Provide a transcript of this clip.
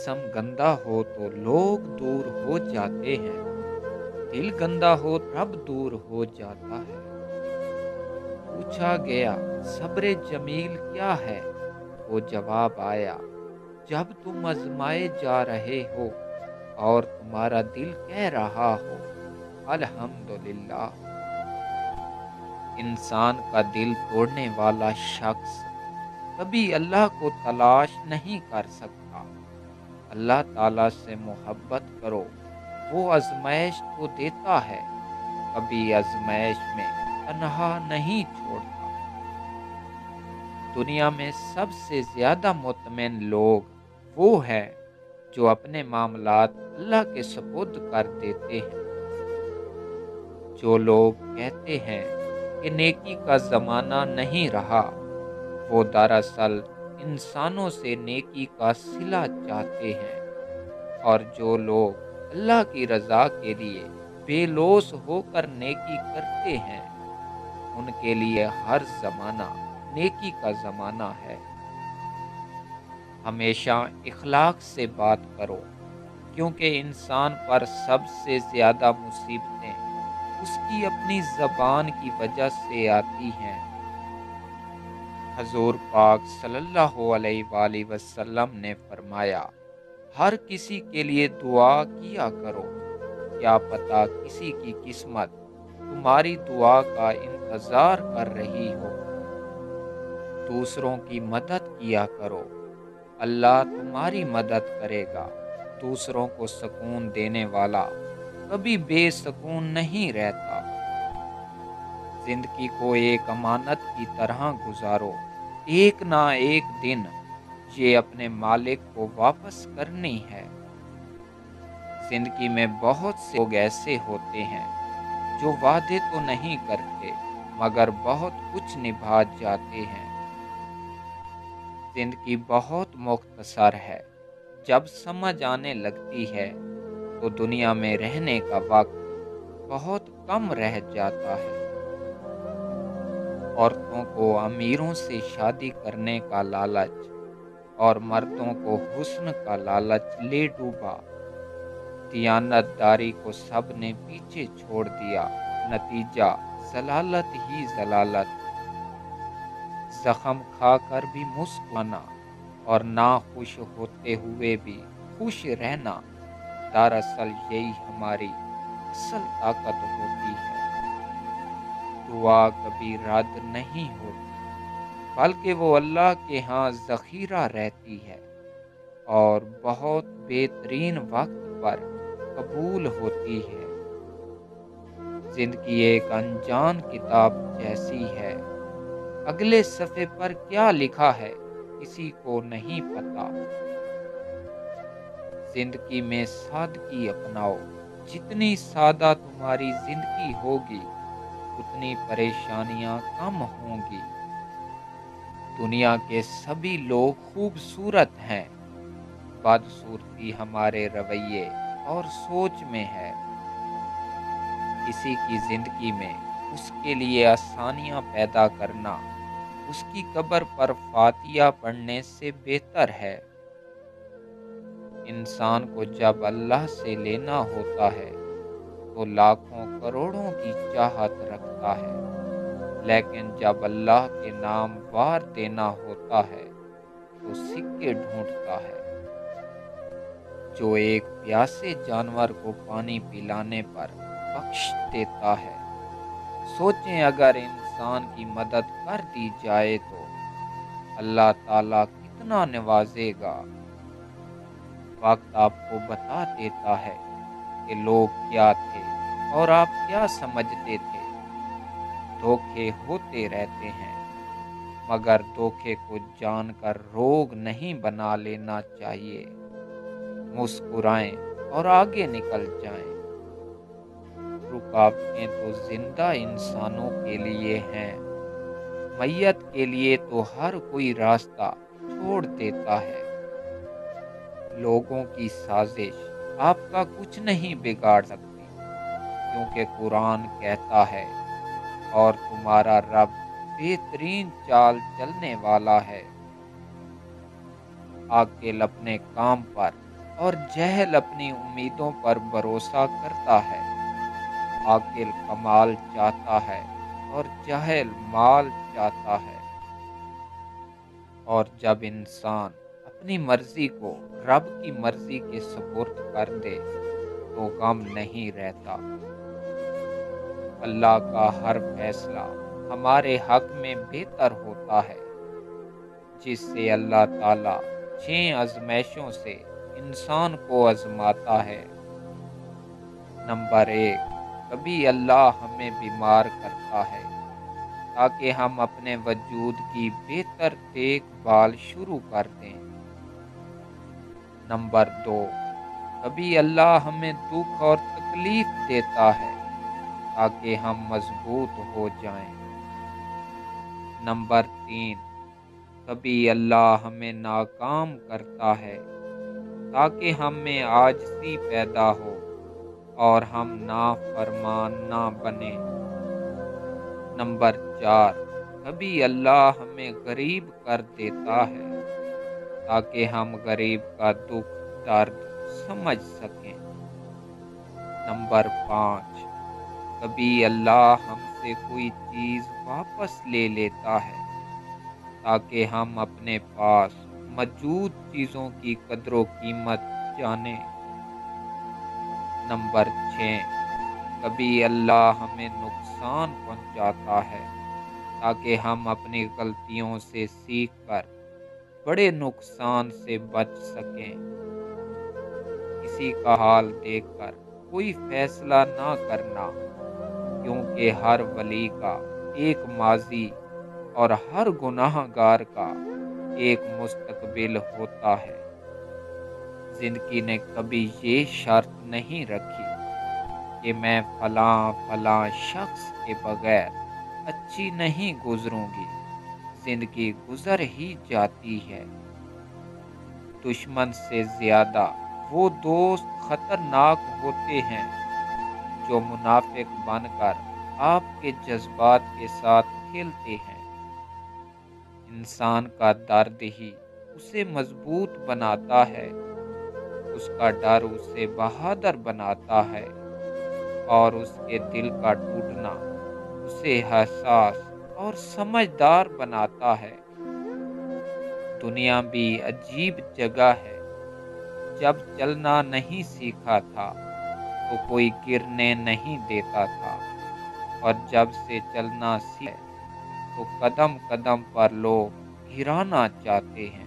جسم گندا ہو تو لوگ دور ہو جاتے ہیں، دل گندا ہو رب دور ہو جاتا ہے۔ پوچھا گیا صبر جمیل کیا ہے، تو جواب آیا جب تم آزمائے جا رہے ہو اور تمہارا دل کہہ رہا ہو الحمدللہ۔ انسان کا دل توڑنے والا شخص کبھی اللہ کو تلاش نہیں کر سکتا۔ اللہ تعالیٰ سے محبت کرو، وہ آزمائش تو دیتا ہے، کبھی آزمائش میں تنہا نہیں چھوڑتا۔ دنیا میں سب سے زیادہ مطمئن لوگ وہ ہیں جو اپنے معاملات اللہ کے سپرد کر دیتے ہیں۔ جو لوگ کہتے ہیں کہ نیکی کا زمانہ نہیں رہا، وہ دراصل انسانوں سے نیکی کا صلہ چاہتے ہیں، اور جو لوگ اللہ کی رضا کے لیے بے لوث ہو کر نیکی کرتے ہیں، ان کے لیے ہر زمانہ نیکی کا زمانہ ہے۔ ہمیشہ اخلاق سے بات کرو، کیونکہ انسان پر سب سے زیادہ مصیبتیں اس کی اپنی زبان کی وجہ سے آتی ہیں۔ حضور پاک صلی اللہ علیہ وآلہ وسلم نے فرمایا، ہر کسی کے لیے دعا کیا کرو، کیا پتہ کسی کی قسمت تمہاری دعا کا انتظار کر رہی ہو۔ دوسروں کی مدد کیا کرو، اللہ تمہاری مدد کرے گا۔ دوسروں کو سکون دینے والا کبھی بے سکون نہیں رہتا۔ زندگی کو ایک امانت کی طرح گزارو، ایک نہ ایک دن یہ اپنے مالک کو واپس کرنی ہے۔ زندگی میں بہت سے لوگ ایسے ہوتے ہیں جو وعدے تو نہیں کرتے مگر بہت کچھ نبھا جاتے ہیں۔ زندگی بہت مختصر ہے، جب سمجھ آنے لگتی ہے تو دنیا میں رہنے کا وقت بہت کم رہ جاتا ہے۔ عورتوں کو امیروں سے شادی کرنے کا لالچ اور مردوں کو حسن کا لالچ لے ڈوبا۔ دیانت داری کو سب نے پیچھے چھوڑ دیا، نتیجہ ضلالت ہی ضلالت۔ زخم کھا کر بھی مسکرانا اور ناخوش ہوتے ہوئے بھی خوش رہنا، دراصل یہی ہماری اصل طاقت ہوتی ہے۔ دعا کبھی رد نہیں ہوتی، بلکہ وہ اللہ کے ہاں ذخیرہ رہتی ہے اور بہت بہترین وقت پر قبول ہوتی ہے۔ زندگی ایک انجان کتاب جیسی ہے، اگلے صفحے پر کیا لکھا ہے کسی کو نہیں پتا۔ زندگی میں سادگی اپناؤ، جتنی سادہ تمہاری زندگی ہوگی اتنی پریشانیاں کم ہوں گی۔ دنیا کے سبھی لوگ خوبصورت ہیں، بدصورتی ہمارے رویے اور سوچ میں ہے۔ کسی کی زندگی میں اس کے لیے آسانیاں پیدا کرنا اس کی قبر پر فاتحہ پڑھنے سے بہتر ہے۔ انسان کو جب اللہ سے لینا ہوتا ہے تو لاکھوں کروڑوں کی چاہت رکھتا ہے، لیکن جب اللہ کے نام وار دینا ہوتا ہے تو سکے ڈھونڈتا ہے۔ جو ایک پیاسے جانور کو پانی پلانے پر بخش دیتا ہے، سوچیں اگر انسان کی مدد کر دی جائے تو اللہ تعالیٰ کتنا نوازے گا۔ وقت آپ کو بتا دیتا ہے کہ لوگ کیا تھے اور آپ کیا سمجھتے تھے۔ دھوکے ہوتے رہتے ہیں، مگر دھوکے کو جان کر روگ نہیں بنا لینا چاہیے۔ مسکرائیں اور آگے نکل جائیں۔ رکاوٹیں تو زندہ انسانوں کے لیے ہیں، میت کے لیے تو ہر کوئی راستہ چھوڑ دیتا ہے۔ لوگوں کی سازش آپ کا کچھ نہیں بگاڑ سکتی، کیونکہ قرآن کہتا ہے اور تمہارا رب بہترین چال چلنے والا ہے۔ عاقل اپنے کام پر اور جہل اپنی امیدوں پر بھروسہ کرتا ہے۔ عاقل کمال چاہتا ہے اور جاہل مال چاہتا ہے۔ اور جب انسان اپنی مرضی کو رب کی مرضی کے سپرد کر دے تو غم نہیں رہتا۔ اللہ کا ہر فیصلہ ہمارے حق میں بہتر ہوتا ہے، جس سے اللہ تعالیٰ 6 آزمائشوں سے انسان کو آزماتا ہے۔ نمبر 1، کبھی اللہ ہمیں بیمار کرتا ہے تاکہ ہم اپنے وجود کی بہتر دیکھ بھال شروع کر دیں۔ نمبر 2، کبھی اللہ ہمیں دکھ اور تکلیف دیتا ہے تاکہ ہم مضبوط ہو جائیں۔ نمبر 3، کبھی اللہ ہمیں ناکام کرتا ہے تاکہ ہم میں عاجزی پیدا ہو اور ہم نافرمان نہ بنیں۔ نمبر 4، کبھی اللہ ہمیں غریب کر دیتا ہے تاکہ ہم غریب کا دکھ درد سمجھ سکیں۔ نمبر 5، کبھی اللہ ہم سے کوئی چیز واپس لے لیتا ہے تاکہ ہم اپنے پاس موجود چیزوں کی قدر و قیمت جانیں۔ نمبر 6، کبھی اللہ ہمیں نقصان پہنچاتا ہے تاکہ ہم اپنی غلطیوں سے سیکھ کر بڑے نقصان سے بچ سکیں۔ کسی کا حال دیکھ کر کوئی فیصلہ نہ کرنا، کیونکہ ہر ولی کا ایک ماضی اور ہر گناہ گار کا ایک مستقبل ہوتا ہے۔ زندگی نے کبھی یہ شرط نہیں رکھی کہ میں فلاں شخص کے بغیر اچھی نہیں گزروں گی۔ زندگی گزر ہی جاتی ہے۔ دشمن سے زیادہ وہ دوست خطرناک ہوتے ہیں جو منافق بن کر آپ کے جذبات کے ساتھ کھیلتے ہیں۔ انسان کا درد ہی اسے مضبوط بناتا ہے، اس کا ڈر اسے بہادر بناتا ہے، اور اس کے دل کا ٹوٹنا اسے حساس اور سمجھدار بناتا ہے۔ دنیا بھی عجیب جگہ ہے۔ جب چلنا نہیں سیکھا تھا تو کوئی گرنے نہیں دیتا تھا، اور جب سے چلنا سیکھا تو قدم قدم پر لوگ گرانا چاہتے ہیں۔